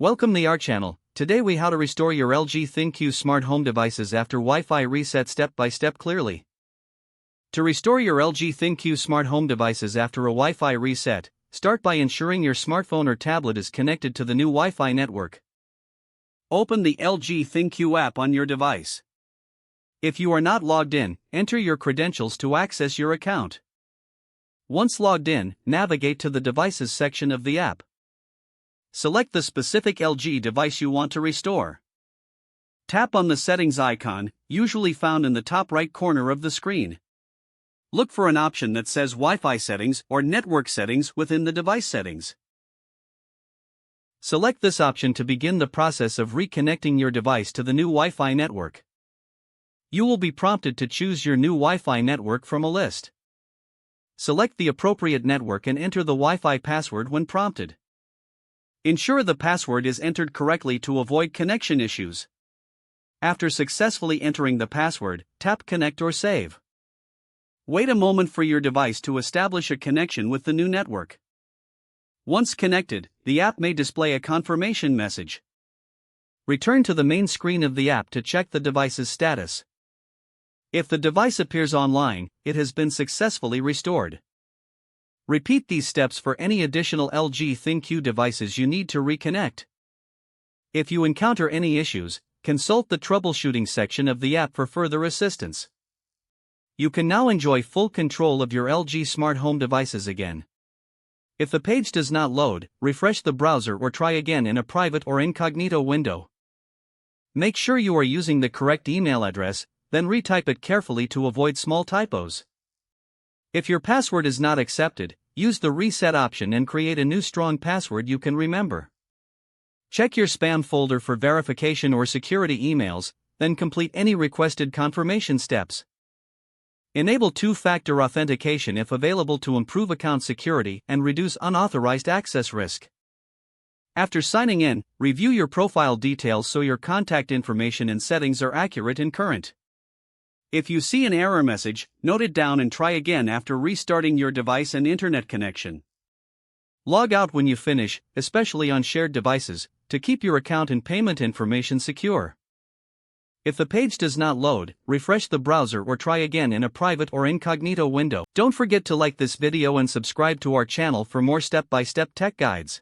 Welcome to our channel. Today we how to restore your LG ThinQ smart home devices after Wi-Fi reset step by step clearly. To restore your LG ThinQ smart home devices after a Wi-Fi reset, start by ensuring your smartphone or tablet is connected to the new Wi-Fi network. Open the LG ThinQ app on your device. If you are not logged in, enter your credentials to access your account. Once logged in, navigate to the Devices section of the app. Select the specific LG device you want to restore. Tap on the settings icon, usually found in the top right corner of the screen. Look for an option that says Wi-Fi settings or network settings within the device settings. Select this option to begin the process of reconnecting your device to the new Wi-Fi network. You will be prompted to choose your new Wi-Fi network from a list. Select the appropriate network and enter the Wi-Fi password when prompted. Ensure the password is entered correctly to avoid connection issues. After successfully entering the password, tap Connect or Save. Wait a moment for your device to establish a connection with the new network. Once connected, the app may display a confirmation message. Return to the main screen of the app to check the device's status. If the device appears online, it has been successfully restored. Repeat these steps for any additional LG ThinQ devices you need to reconnect. If you encounter any issues, consult the troubleshooting section of the app for further assistance. You can now enjoy full control of your LG smart home devices again. If the page does not load, refresh the browser or try again in a private or incognito window. Make sure you are using the correct email address, then retype it carefully to avoid small typos. If your password is not accepted, use the reset option and create a new strong password you can remember. Check your spam folder for verification or security emails, then complete any requested confirmation steps. Enable two-factor authentication if available to improve account security and reduce unauthorized access risk. After signing in, review your profile details so your contact information and settings are accurate and current. If you see an error message, note it down and try again after restarting your device and internet connection. Log out when you finish, especially on shared devices, to keep your account and payment information secure. If the page does not load, refresh the browser or try again in a private or incognito window. Don't forget to like this video and subscribe to our channel for more step-by-step tech guides.